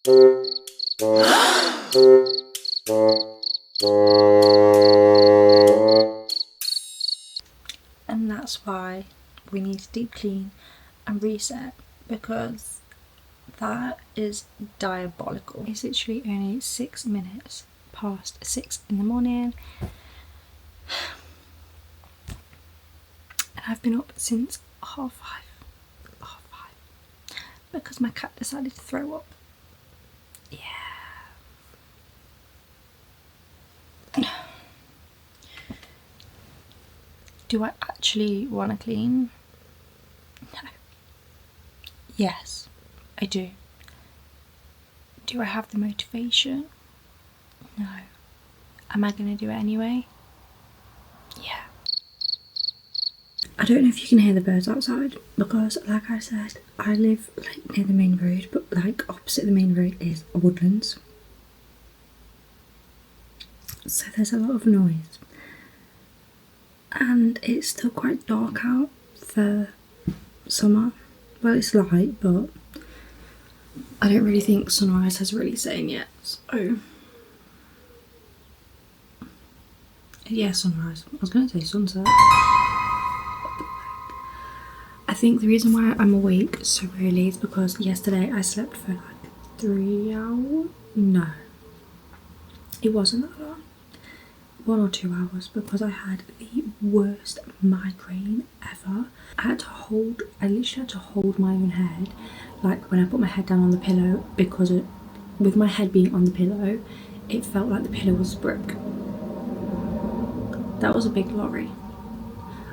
And that's why we need to deep clean and reset, because that is diabolical. It's literally only 6 minutes past 6 in the morning, and I've been up since half five because my cat decided to throw up. Yeah. Do I actually want to clean? No. Yes, I do. Do I have the motivation? No. Am I going to do it anyway? Yeah. I don't know if you can hear the birds outside, because like I said, I live like near the main road, but like opposite the main road is woodlands. So there's a lot of noise. And it's still quite dark out for summer. Well, it's light, but I don't really think sunrise has really set in yet. So yeah, sunrise. I was going to say sunset. I think the reason why I'm awake so early is because yesterday I slept for like 3 hours. No, it wasn't that long. 1 or 2 hours, because I had the worst migraine ever. I literally had to hold my own head, like when I put my head down on the pillow, because with my head being on the pillow, it felt like the pillow was brick. That was a big lorry.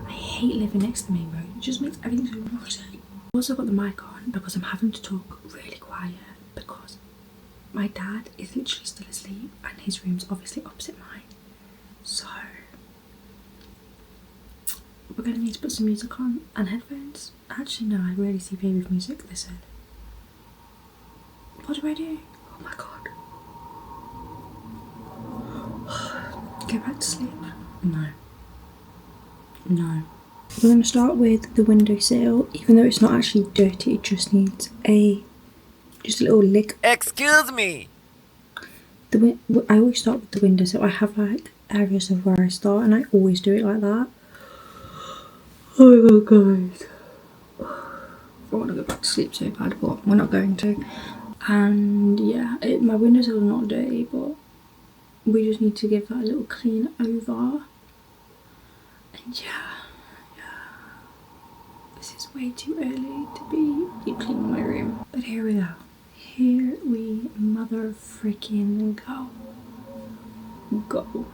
I hate living next to the main road. It just makes everything so noisy. I've also got the mic on because I'm having to talk really quiet, because my dad is literally still asleep and his room's obviously opposite mine. So we're going to need to put some music on and headphones. Actually no, I rarely see baby with music, they said. What do I do? Oh my god. Go back to sleep? No. No. We're going to start with the windowsill, even though it's not actually dirty, it just needs a little lick. Excuse me! I always start with the windowsill. I have like areas of where I start, and I always do it like that. Oh my god, guys. I want to go back to sleep so bad, but we're not going to. And yeah, my windowsill is not dirty, but we just need to give that a little clean over. And yeah, this is way too early to be deep cleaning my room. But here we go. Here we mother freaking go. Go.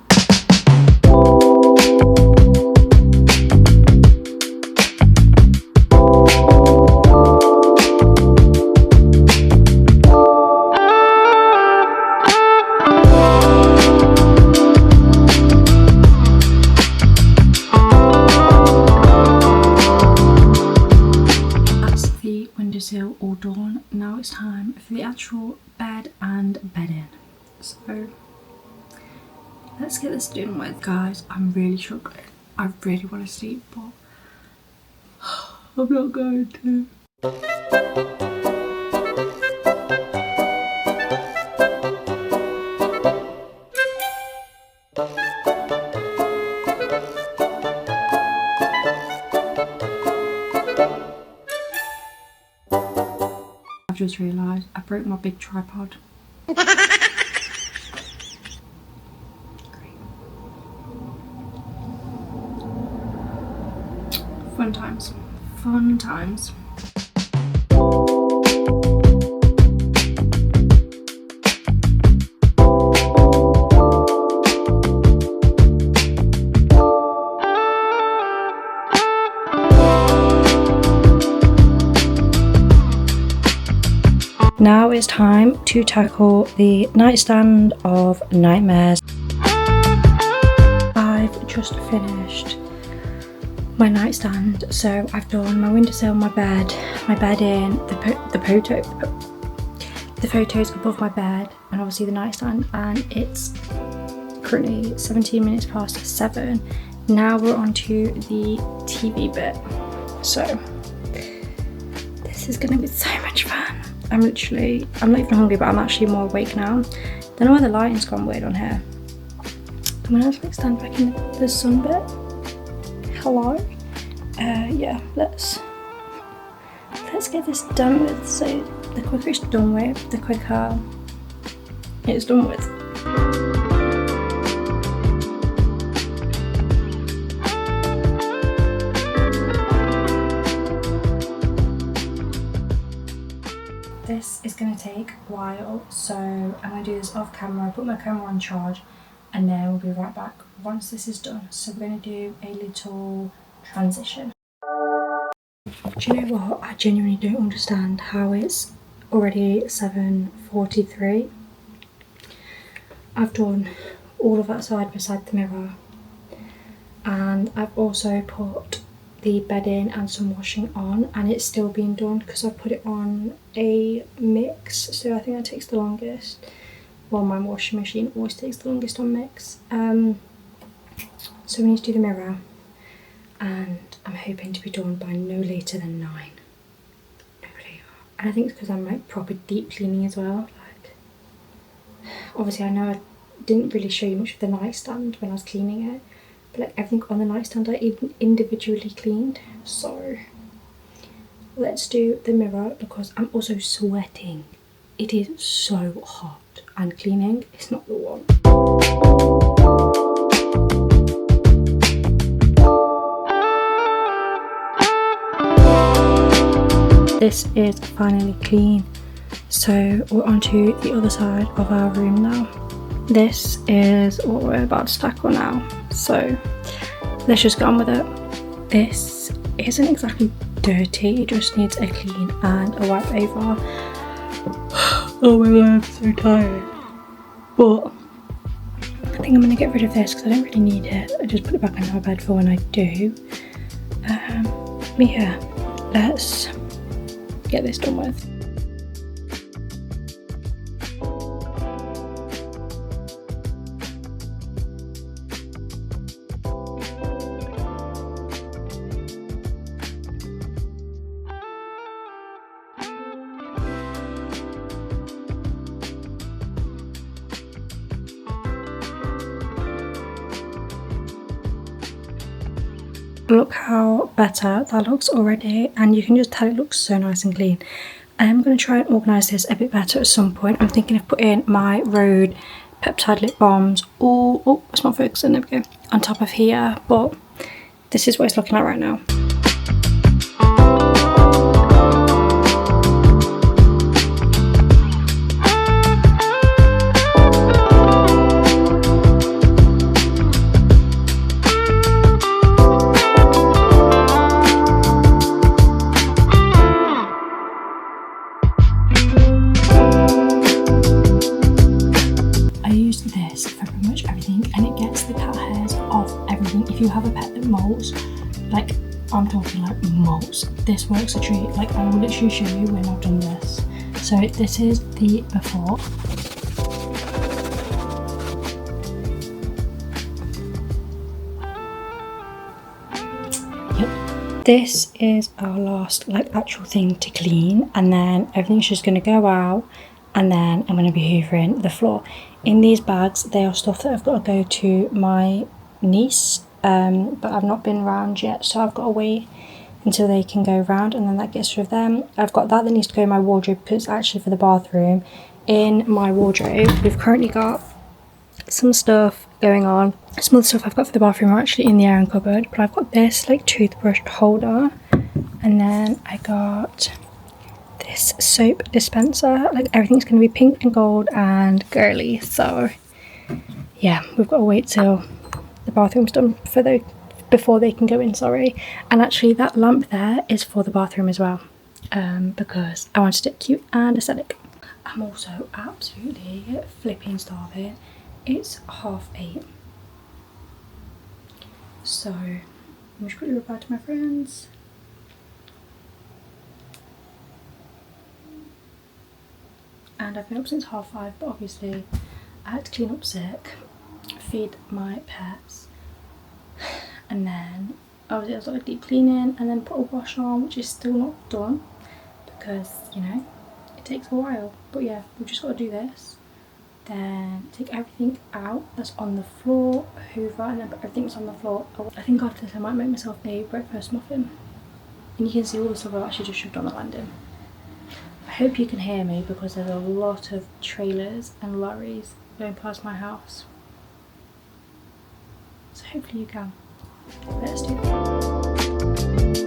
Windowsill all done. Now it's time for the actual bed and bedding. So let's get this done with. Guys, I'm really struggling. I really want to sleep, but I'm not going to. I've just realised I broke my big tripod. Fun times. Fun times. Now it's time to tackle the nightstand of nightmares. I've just finished my nightstand, so I've done my windowsill, my bedding, the photos above my bed, and obviously the nightstand, and it's currently 17 minutes past 7. Now we're on to the TV bit. So this is gonna be so much fun. I'm not even hungry, but I'm actually more awake now. Don't know why the lighting's gone weird on here. I'm gonna have to like stand back in the sun bit. Hello. Yeah, let's get this done with. So the quicker it's done with, the quicker it's done with. This is going to take a while, so I'm going to do this off camera, put my camera on charge, and then we'll be right back once this is done. So we're going to do a little transition. Do you know what? I genuinely don't understand how it's already 7:43. I've done all of that side beside the mirror, and I've also put the bedding and some washing on, and it's still being done because I put it on a mix, so I think that takes the longest. Well, my washing machine always takes the longest on mix. So we need to do the mirror, and I'm hoping to be done by no later than 9. No later. And I think it's because I'm like proper deep cleaning as well. Like, obviously I know I didn't really show you much of the nightstand when I was cleaning it, but like everything on the nightstand I individually cleaned. So let's do the mirror because I'm also sweating. It is so hot and cleaning is not the one. This is finally clean. So we're onto the other side of our room now. This is what we're about to tackle now. So let's just get on with it. This isn't exactly dirty, it just needs a clean and a wipe over. Oh my god, I'm so tired. But I think I'm gonna get rid of this because I don't really need it. I just put it back under my bed for when I do. But yeah, let's get this done with. Look how better that looks already, and you can just tell it looks so nice and clean. I'm going to try and organise this a bit better at some point. I'm thinking of putting my Road peptide lip balms all, oh it's not focusing, there we go, on top of here, but this is what it's looking like right now. If you have a pet that molts, like I'm talking like molts, this works a treat. Like I will literally show you when I've done this. So this is the before. Yep. This is our last like actual thing to clean, and then everything's just going to go out, and then I'm going to be hoovering the floor. In these bags, they are stuff that I've got to go to my niece, but I've not been round yet, so I've got to wait until they can go round, and then that gets rid of them. I've got that needs to go in my wardrobe because it's actually for the bathroom. In my wardrobe, we've currently got some stuff going on. Some of the stuff I've got for the bathroom are actually in the iron cupboard, but I've got this like toothbrush holder, and then I got this soap dispenser. Like everything's going to be pink and gold and girly, so yeah, we've got to wait till the bathroom's done before they can go in, sorry. And actually that lamp there is for the bathroom as well, because I wanted it cute and aesthetic. I'm also absolutely flipping starving. It's 8:30, so I'm just quickly reply to my friends. And I've been up since 5:30, but obviously I had to clean up sick, feed my pets, and then obviously I started deep cleaning and then put a wash on, which is still not done because, you know, it takes a while. But yeah, we've just got to do this, then take everything out that's on the floor, hoover, and then put everything that's on the floor. I think after this I might make myself a breakfast muffin. And you can see all the stuff I've actually just shoved on the landing. I hope you can hear me because there's a lot of trailers and lorries going past my house. So hopefully you can. Let's do that.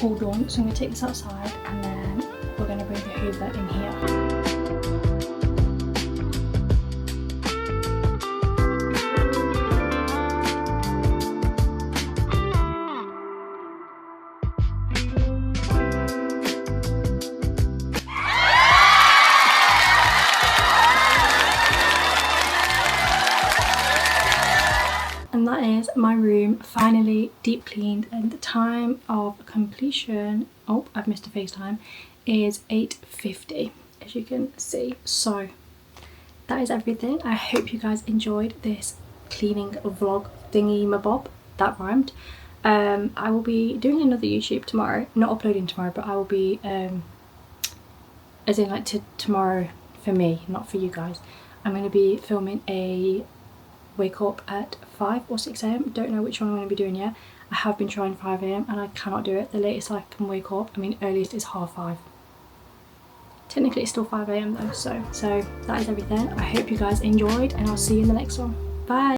All done, so I'm going to take this outside and then we're going to bring the hoover in here. And that is my room finally deep cleaned, and the time of completion, oh I've missed a FaceTime, is 8:50 as you can see. So that is everything. I hope you guys enjoyed this cleaning vlog thingy mabob, that rhymed. I will be doing another YouTube tomorrow, not uploading tomorrow, but I will be as in like tomorrow for me, not for you guys. I'm going to be filming a wake up at 5 or 6 a.m. Don't know which one I'm going to be doing yet. I have been trying 5 a.m. and I cannot do it. The latest I can wake up, I mean earliest is 5:30. Technically it's still 5 a.m. though, so that is everything. I hope you guys enjoyed and I'll see you in the next one. Bye!